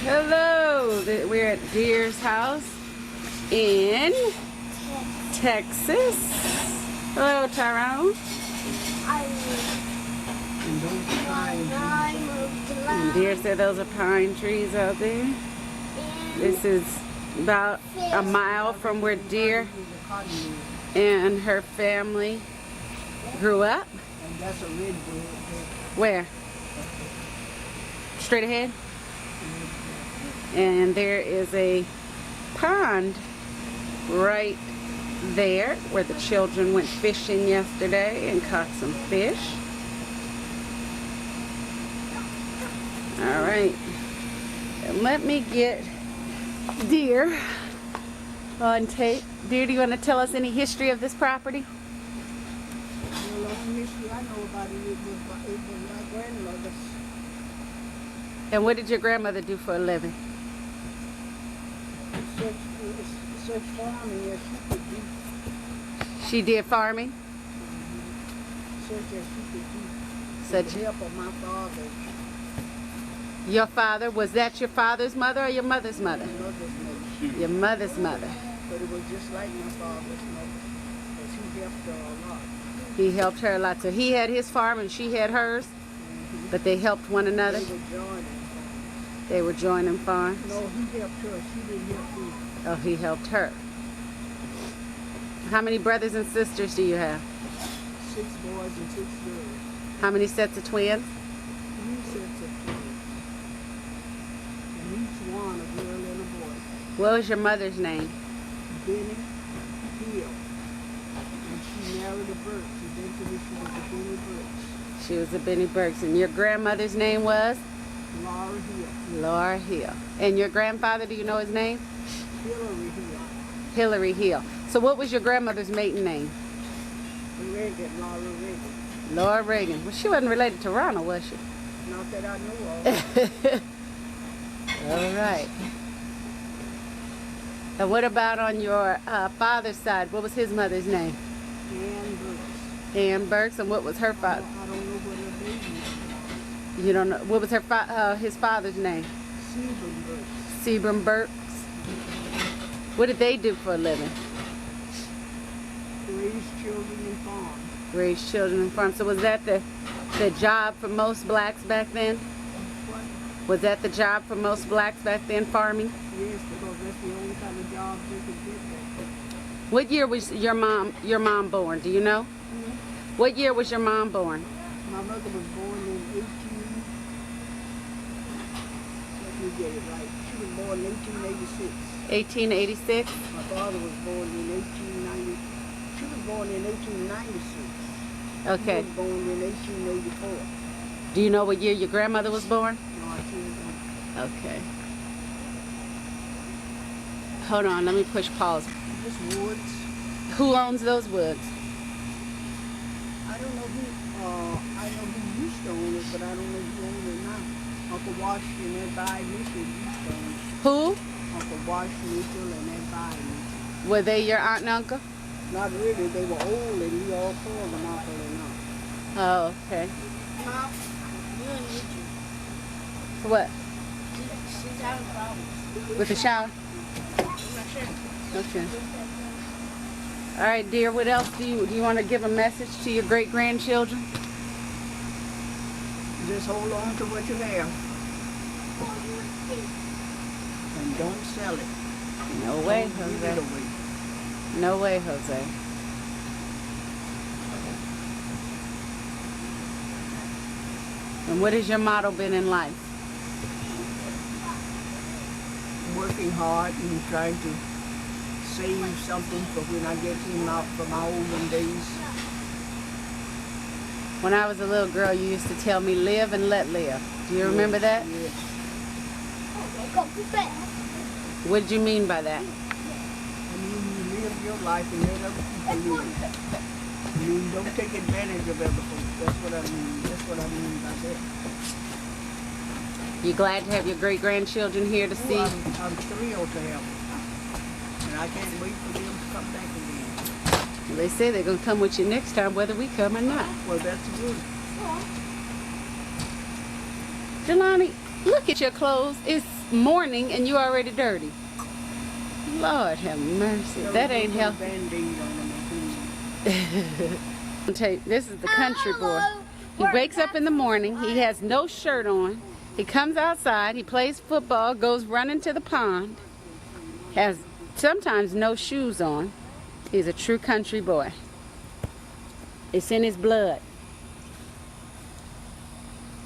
Hello, we're at Deer's house in Texas. Hello, Tyrone. And Deer said those are pine trees out there. This is about a mile from where Deer and her family grew up. And that's a redwood. Where? Straight ahead? And there is a pond right there where the children went fishing yesterday and caught some fish. All right, and let me get Deer on tape. Deer, do you want to tell us any history of this property? The only history I know about it was my grandmother's. And what did your grandmother do for a living? Such farming as she could do. She did farming? Such as she could do. Such With the help of my father. Your father, was that your father's mother or your mother's mother? My mother's mother. Your mother's mother. But it was just like my father's mother. Because he helped her a lot. He helped her a lot. So he had his farm and she had hers, but they helped one another? They were joining. They were joining farms? No, he helped her. She didn't help me. Oh, he helped her. How many brothers and sisters do you have? 6 boys and 6 girls. How many sets of twins? 3 sets of twins. And each one a girl and a boy. What was your mother's name? Benny Hill. And she married a Burks. Eventually she was a Benny Burks. She was a Benny Burks. And your grandmother's name was? Laura Hill. Laura Hill. And your grandfather, do you know his name? Hillary Hill. Hillary Hill. So what was your grandmother's maiden name? Reagan, Laura Reagan. Laura Reagan. Well, she wasn't related to Ronald, was she? Not that I know of. All right. And what about on your father's side? What was his mother's name? Ann Burks. Ann Burks. And what was her father? I don't know what her baby is. You don't know. What was her his father's name? Sebum Burks. Sebum Burks. What did they do for a living? Raised children and farm. Raised children and farm. So was that the job for most blacks back then? What? Was that the job for most blacks back then, farming? Yes, because that's the only kind of job they could get back then. What year was your mom born? Do you know? Mm-hmm. What year was your mom born? My mother was born in 18. Let me get it right. She was born in 1886. 1886? My father was born in 1890. She was born in 1896. Okay. He was born in 1884. Do you know what year your grandmother was born? No, I can't. Okay. Hold on, let me push pause. Just woods. Who owns those woods? I don't know who used to own it, but I don't know who owns it now. Uncle Wash and that by Mitchell used to own it. Who? Uncle Wash Mitchell and that by Mitchell. Were they your aunt and uncle? Not really. They were old and we all called them uncle and aunt. Oh, okay. Mom, you and Mitchell. For what? She's having problems. With the shower? I'm not sure. Okay. All right, dear, what else do you want to give a message to your great-grandchildren? Just hold on to what you have. And don't sell it. No way, Don't give it Jose. away. No way, Jose. And what has your motto been in life? Working hard and trying to save something for when I get him out from my olden days. When I was a little girl, you used to tell me, live and let live. Do you remember that? Yes. What did you mean by that? I mean, you live your life and let other people live. I mean, don't take advantage of everything. That's what I mean. That's what I mean by that. You glad to have your great-grandchildren here to see? Oh, I'm thrilled to have them. And I can't wait for them to come back again. They say they're going to come with you next time, whether we come or not. Well, that's good. Jelani, look at your clothes. It's morning and you already dirty. Lord have mercy. That ain't healthy. Band-Aid on them. I'll tell you, this is the country boy. He wakes up in the morning. He has no shirt on. He comes outside. He plays football, goes running to the pond. Has sometimes no shoes on. He's a true country boy. It's in his blood.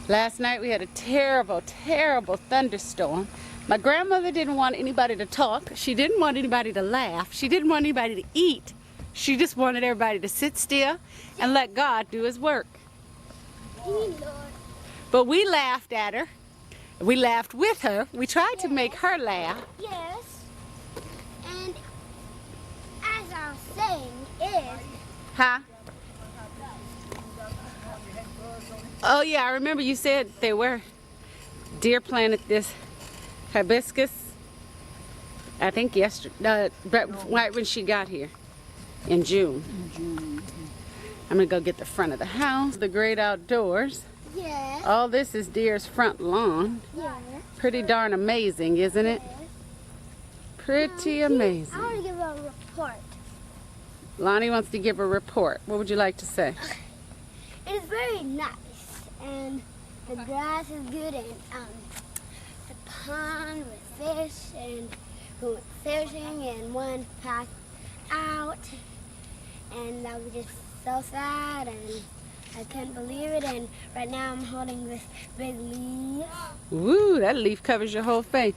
Last night we had a terrible, terrible thunderstorm. My grandmother didn't want anybody to talk. She didn't want anybody to laugh. She didn't want anybody to eat. She just wanted everybody to sit still and let God do his work. But we laughed at her. We laughed with her. We tried to make her laugh. Yes. And as I was saying is... Huh? Oh yeah, I remember you said they were. Deer planted this hibiscus, I think yesterday, right when she got here in June. I'm gonna go get the front of the house, the great outdoors. Yes. All this is Deer's front lawn. Yes. Pretty darn amazing, isn't it? Yes. Pretty I amazing. want to give a report. Lonnie wants to give a report. What would you like to say? It is very nice, and the grass is good, and the pond with fish, and we went fishing, and one passed out, and that was just so sad, and I couldn't believe it, and right now I'm holding this big leaf. Woo, that leaf covers your whole face.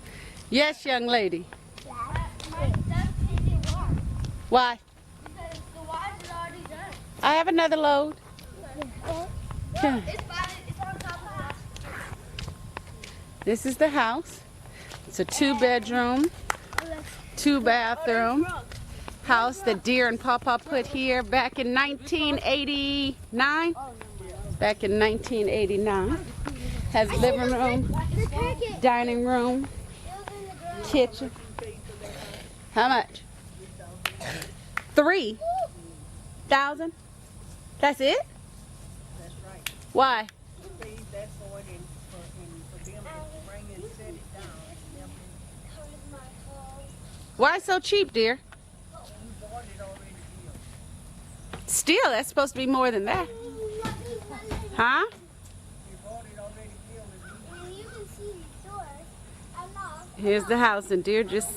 Yes, young lady. Why? Because the wires is already done. I have another load. Yeah. It's on top of the house. This is the house. It's a 2-bedroom, 2-bathroom house that Deer and Papa put here back in 1989. Back in 1989. Has living room, dining room, kitchen. How much? 3,000? That's it? That's right. Why? They paid that for it and for them to bring it and set it down. Why so cheap, dear? You bought it already built. Still, that's supposed to be more than that. Huh? You bought it already built and you And you can see the doors. I'm not. Here's the house, and Deer just...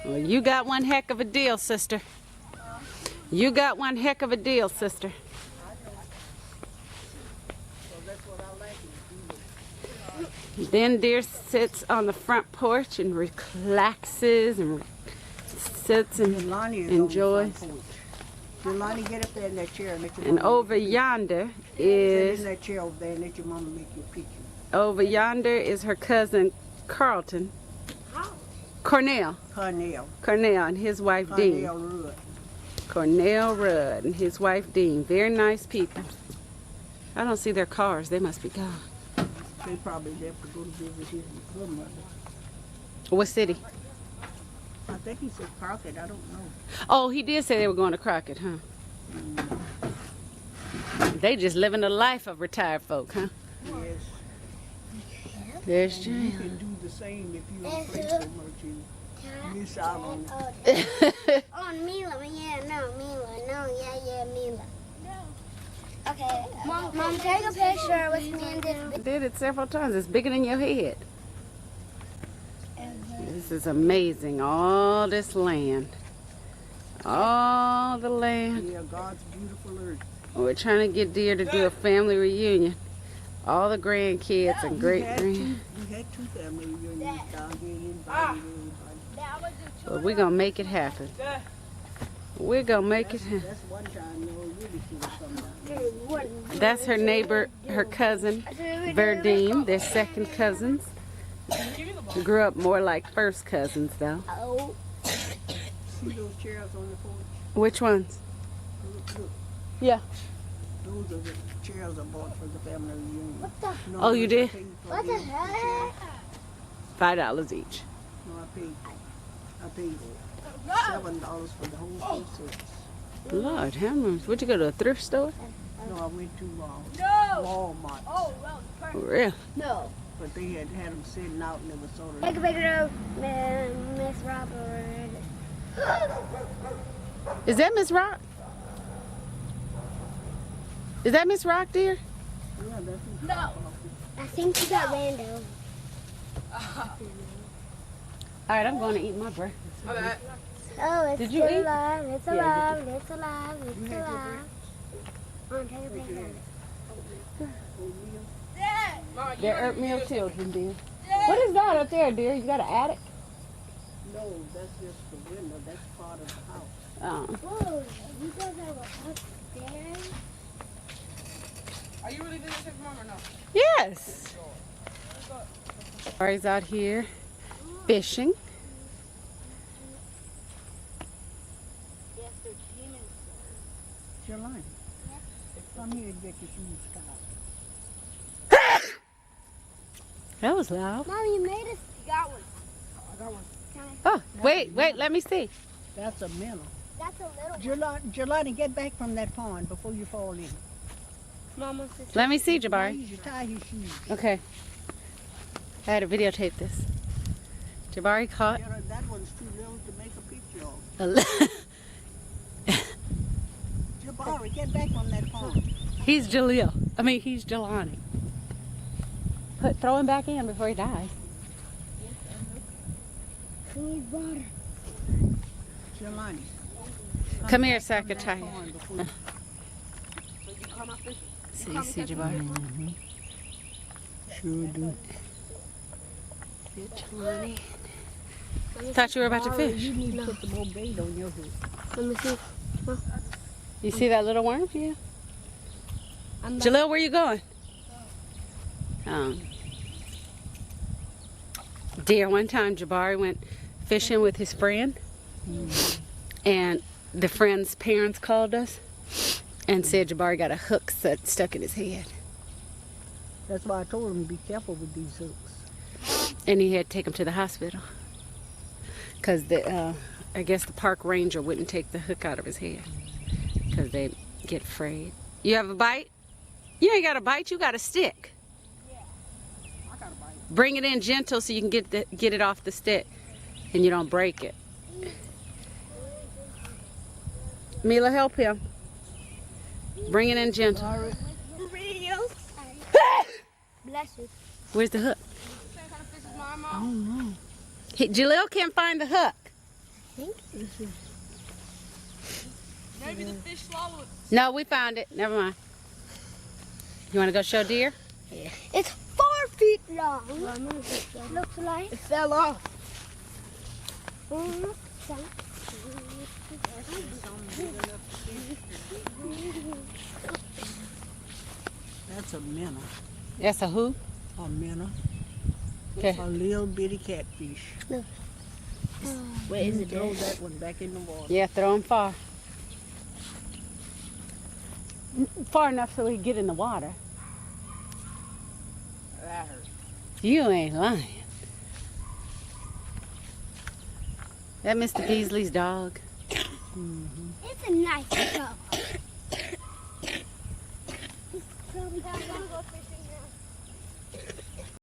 Well, you got one heck of a deal, sister. You got one heck of a deal, sister. so that's what I like to do. Then Deer sits on the front porch and relaxes and sits and Lonnie is enjoys. on the front porch. Now, Lonnie, get up there in that chair and let your And mama over make you a yonder picture. Sit in is... that chair over there and let your mama make you a picture. Over yonder is her cousin Carlton. Cornell. Cornell and his wife Dean. Cornell Rudd. Cornell Rudd and his wife Dean. Very nice people. I don't see their cars. They must be gone. They probably left to go to visit his grandmother. What city? I think he said Crockett. I don't know. Oh, he did say they were going to Crockett, huh? They just living the life of retired folk, huh? Yes. There's You Jane. can do the same if you don't pray so much. You miss out on it. Oh, Mila, yeah, no, Mila, no, yeah, Mila. No. Okay, Mom, take a picture with me and this. I did it several times. It's bigger than your head. This is amazing. All this land. All the land. Yeah, God's beautiful earth. We're trying to get Deer to do a family reunion. All the grandkids and great grand. We had two family reunions down here. You invited everybody. But we're gonna make it happen. We're gonna make it happen. That's one time you know, really should have come down. That's her neighbor, her cousin, Verdine. They're second cousins. Grew up more like first cousins, though. Oh, See those chairs on the porch? Which ones? Look, Yeah. those are the chairs I bought for the family reunion. what the? No, Oh, you I did? paid for What the them. heck? $5 each. No, I paid $7 for the whole two sets. Lord, how much? Would you go to a thrift store? No, I went to No. Walmart. Oh, well, perfect. Real. No. But they had them sitting out and it was sort of. Take a picture of Miss Robert. Is that Miss Rock? Is that Miss Rock, dear? Yeah, that's No. I think she got random. All right, I'm going to eat my breakfast. Oh, it's Did you still eat? alive. It's Yeah, alive. It's alive. It's alive. Come on, take a picture of it. Dad. They're oatmeal children, dear. What is that up there, dear? You got an attic? No, that's just the window. That's part of the house. Oh. Whoa, you guys have a upstairs? Are you really doing this for Mom or no? Yes. Ari's out here fishing. Yes, they're human. Jelani, come here and get your shoes cut. That was loud. Mom, you made us. You got one. I got one. Oh, wait, let me see. That's a minnow. That's a little one. Jelani, get back from that pond before you fall in. Mom wants to Let me see, Now Jabari. you should tie his shoes. Okay. I had to videotape this. Jabari caught That one's too little to make a picture of. a li- Jabari, get back on that pond. He's Jelani. Throw him back in before he dies. We need water. Jelani. Come here, Secretary. Pond before you- So you come out fishing. So you see Jabari? Sure do. Jelani. Thought you were about to Jabari, fish. You need to put the more bait on your hook. Let me see. You see that little worm? Yeah. I'm not- Jalil, where you going? Dear, one time Jabari went fishing with his friend, and the friend's parents called us and said Jabari got a hook stuck in his head, That's why I told him to be careful with these hooks. and he had to take him to the hospital because I guess the park ranger wouldn't take the hook out of his head because they get afraid. You have a bite? You ain't got a bite. You got a stick. I got a bite. Bring it in gentle so you can get it off the stick and you don't break it. Mila, help him. Bring it in gentle. Sorry. Bless you. Where's the hook? Same kind of fish as Mom. I don't know. Jalil can't find the hook. Maybe the fish swallowed it. No, we found it. Never mind. You want to go show deer? It's 4 feet long. Looks like. It fell off. That's a minnow. That's a who? A minnow. Okay. A little bitty catfish. Where is it? Throw that one back in the water. Yeah, throw him far. Far enough so he can get in the water. That hurt. You ain't lying. That Mr. Beasley's dog. It's a nice dog. I'm gonna go fishing.